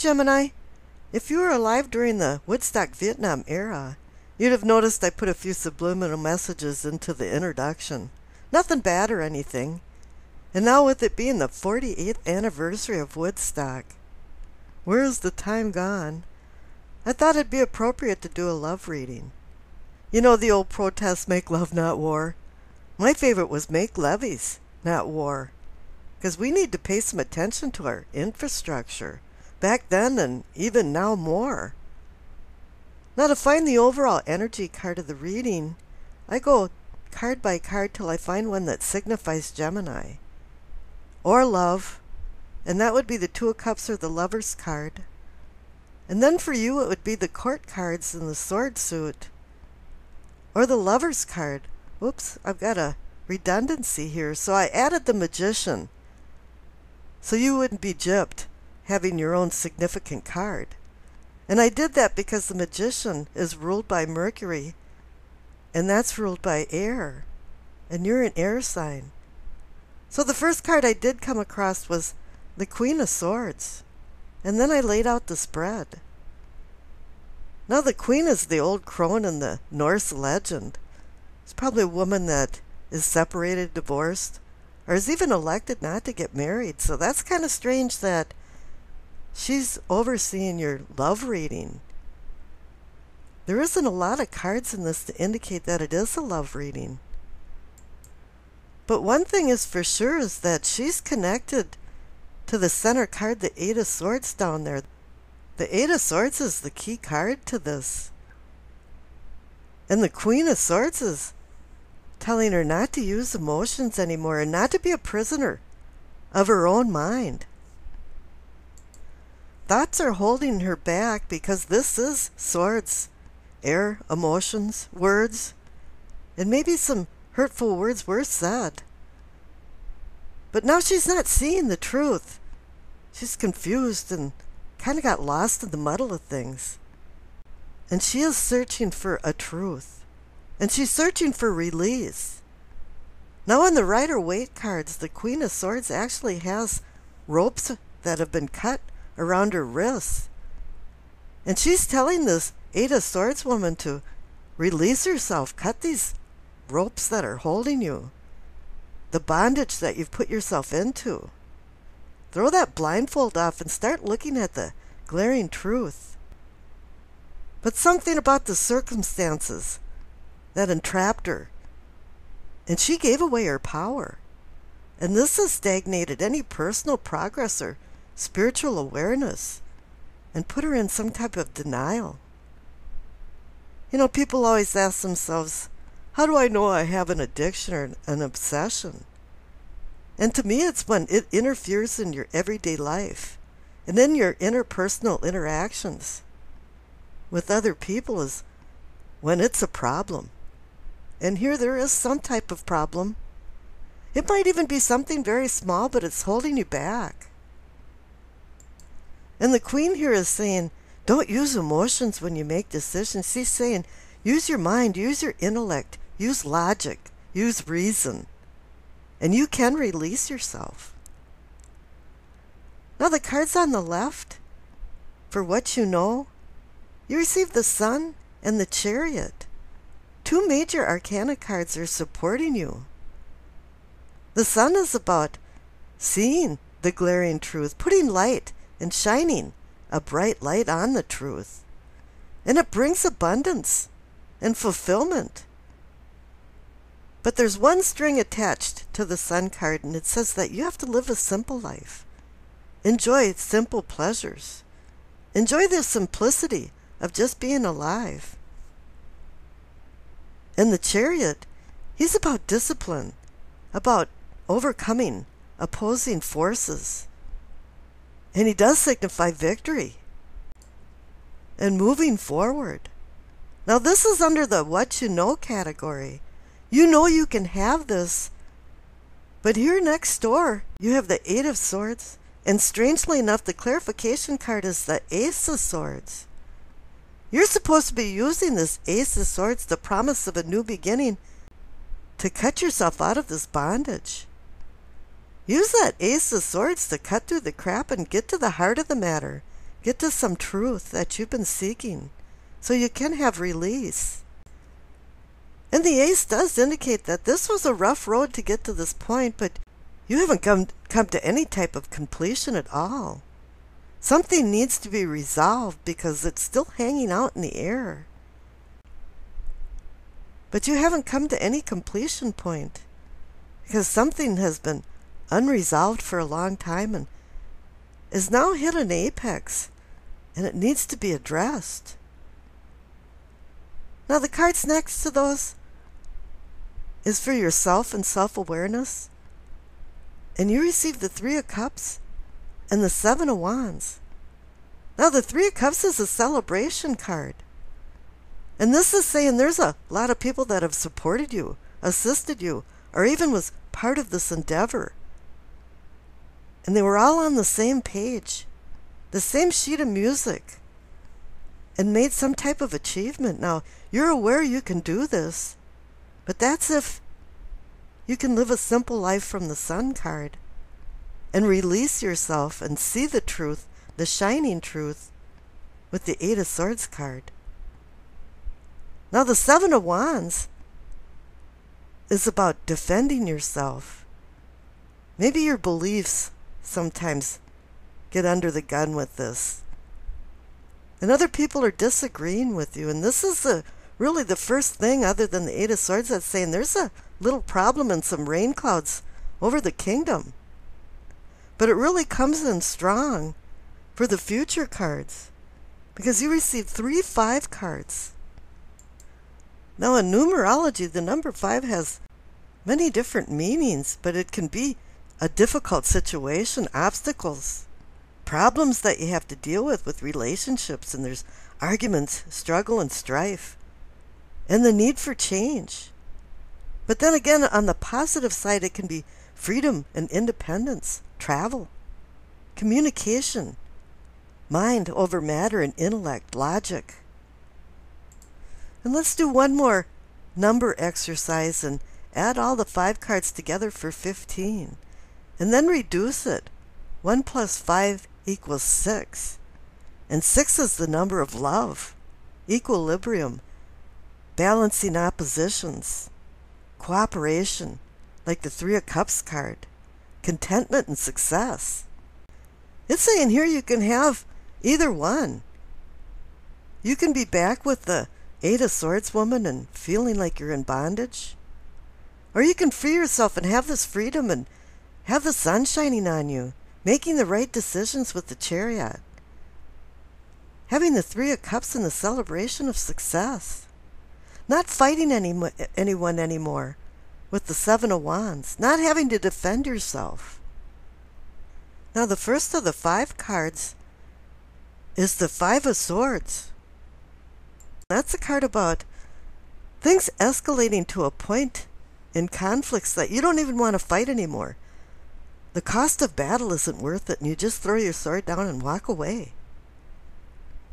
Gemini. If you were alive during the Woodstock Vietnam era, you'd have noticed I put a few subliminal messages into the introduction. Nothing bad or anything. And now with it being the 48th anniversary of Woodstock, where is the time gone? I thought it'd be appropriate to do a love reading. You know the old protest, make love not war? My favorite was make levees, not war. Because we need to pay some attention to our infrastructure. Back then and even now more. Now to find the overall energy card of the reading, I go card by card till I find one that signifies Gemini. Or love. And that would be the Two of Cups or the Lover's card. And then for you it would be the Court cards and the Sword suit. Or the Lover's card. Oops, I've got a redundancy here. So I added the Magician. So you wouldn't be gypped having your own significant card. And I did that because the Magician is ruled by Mercury. And that's ruled by air. And you're an air sign. So the first card I did come across was the Queen of Swords. And then I laid out the spread. Now the Queen is the old crone in the Norse legend. It's probably a woman that is separated, divorced, or is even elected not to get married. So that's kind of strange that she's overseeing your love reading. There isn't a lot of cards in this to indicate that it is a love reading. But one thing is for sure is that she's connected to the center card, the Eight of Swords down there. The Eight of Swords is the key card to this. And the Queen of Swords is telling her not to use emotions anymore and not to be a prisoner of her own mind. Thoughts are holding her back because this is swords, air, emotions, words, and maybe some hurtful words were said. But now she's not seeing the truth. She's confused and kind of got lost in the muddle of things. And she is searching for a truth. And she's searching for release. Now on the rider-waite cards, the Queen of Swords actually has ropes that have been cut around her wrists. And she's telling this Eight of Swords woman to release herself. Cut these ropes that are holding you. The bondage that you've put yourself into. Throw that blindfold off and start looking at the glaring truth. But something about the circumstances that entrapped her. And she gave away her power. And this has stagnated any personal progress or spiritual awareness and put her in some type of denial. You know, people always ask themselves, how do I know I have an addiction or an obsession? And to me, it's when it interferes in your everyday life and in your interpersonal interactions with other people is when it's a problem. And here there is some type of problem. It might even be something very small, but it's holding you back. And the Queen here is saying, don't use emotions when you make decisions. She's saying, use your mind, use your intellect, use logic, use reason. And you can release yourself. Now the cards on the left, for what you know, you receive the Sun and the Chariot. Two major arcana cards are supporting you. The Sun is about seeing the glaring truth, putting light and shining a bright light on the truth. And it brings abundance and fulfillment. But there's one string attached to the Sun card, and it says that you have to live a simple life. Enjoy simple pleasures. Enjoy the simplicity of just being alive. And the Chariot, he's about discipline, about overcoming opposing forces. And he does signify victory and moving forward. Now this is under the what you know category. You know you can have this. But here next door, you have the Eight of Swords. And strangely enough, the clarification card is the Ace of Swords. You're supposed to be using this Ace of Swords, the promise of a new beginning, to cut yourself out of this bondage. Use that Ace of Swords to cut through the crap and get to the heart of the matter Get to some truth that you've been seeking so you can have release. And the ace does indicate that this was a rough road to get to this point, but you haven't come to any type of completion at all. Something needs to be resolved because it's still hanging out in the air. But you haven't come to any completion point because something has been unresolved for a long time and is now hit an apex, and it needs to be addressed. Now the cards next to those is for yourself and self-awareness. And you receive the Three of Cups and the Seven of Wands. Now the Three of Cups is a celebration card. And this is saying there's a lot of people that have supported you, assisted you, or even was part of this endeavor. And they were all on the same page, the same sheet of music, and made some type of achievement. Now, you're aware you can do this, but that's if you can live a simple life from the Sun card and release yourself and see the truth, the shining truth, with the Eight of Swords card. Now, the Seven of Wands is about defending yourself. Maybe your beliefs sometimes get under the gun with this. And other people are disagreeing with you. And this is really the first thing other than the Eight of Swords that's saying there's a little problem and some rain clouds over the kingdom. But it really comes in strong for the future cards because you receive 3 5 cards. Now in numerology, the number 5 has many different meanings, but it can be a difficult situation, obstacles, problems that you have to deal with relationships, and there's arguments, struggle, and strife, and the need for change. But then again, on the positive side, it can be freedom and independence, travel, communication, mind over matter, and intellect, logic. And let's do one more number exercise and add all the 5 cards together for 15. And then reduce it. 1 plus 5 equals 6. And 6 is the number of love, equilibrium, balancing oppositions, cooperation, like the Three of Cups card, contentment and success. It's saying here you can have either one. You can be back with the Eight of Swords woman and feeling like you're in bondage. Or you can free yourself and have this freedom and have the sun shining on you, making the right decisions with the Chariot. Having the Three of Cups in the celebration of success. Not fighting anyone anymore with the Seven of Wands. Not having to defend yourself. Now the first of the 5 cards is the Five of Swords. That's a card about things escalating to a point in conflicts that you don't even want to fight anymore. The cost of battle isn't worth it, and you just throw your sword down and walk away.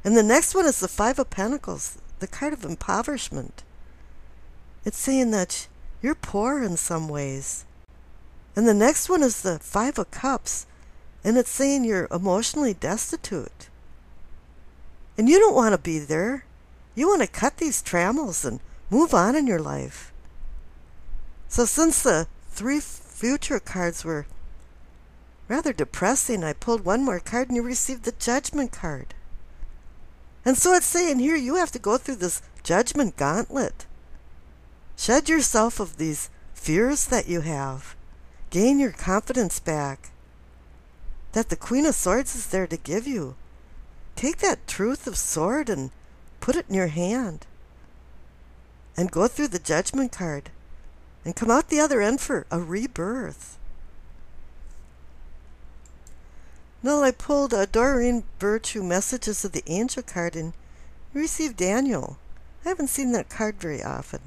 And the next one is the Five of Pentacles, the card of impoverishment. It's saying that you're poor in some ways. And the next one is the Five of Cups, and it's saying you're emotionally destitute. And you don't want to be there. You want to cut these trammels and move on in your life. So since the 3 future cards were rather depressing, I pulled one more card and you received the Judgment card. And so it's saying here you have to go through this judgment gauntlet. Shed yourself of these fears that you have. Gain your confidence back that the Queen of Swords is there to give you. Take that truth of sword and put it in your hand. And go through the Judgment card. And come out the other end for a rebirth. Now I pulled a Doreen Virtue Messages of the Angel card and received Daniel. I haven't seen that card very often.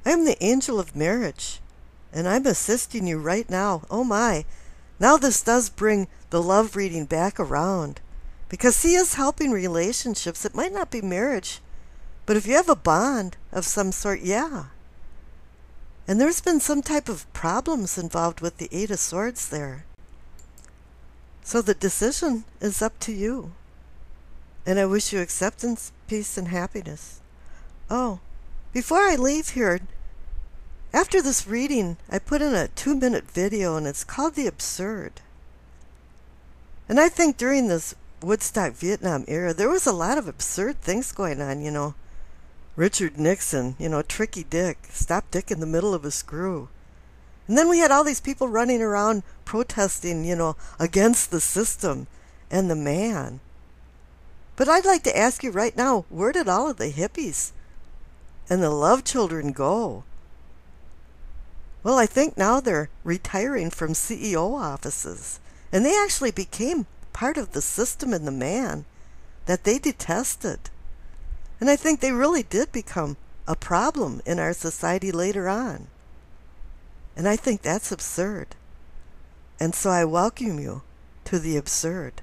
I am the angel of marriage, and I'm assisting you right now. Oh my, now this does bring the love reading back around, because he is helping relationships. It might not be marriage, but if you have a bond of some sort, yeah. And there's been some type of problems involved with the Eight of Swords there. So the decision is up to you. And I wish you acceptance, peace, and happiness. Oh, before I leave here, after this reading, I put in a 2-minute video, and it's called The Absurd. And I think during this Woodstock Vietnam era, there was a lot of absurd things going on, you know. Richard Nixon, you know, Tricky Dick, stop Dick in the middle of a screw. And then we had all these people running around protesting, you know, against the system and the man. But I'd like to ask you right now, where did all of the hippies and the love children go? Well, I think now they're retiring from CEO offices. And they actually became part of the system and the man that they detested. And I think they really did become a problem in our society later on. And I think that's absurd. And so I welcome you to the absurd.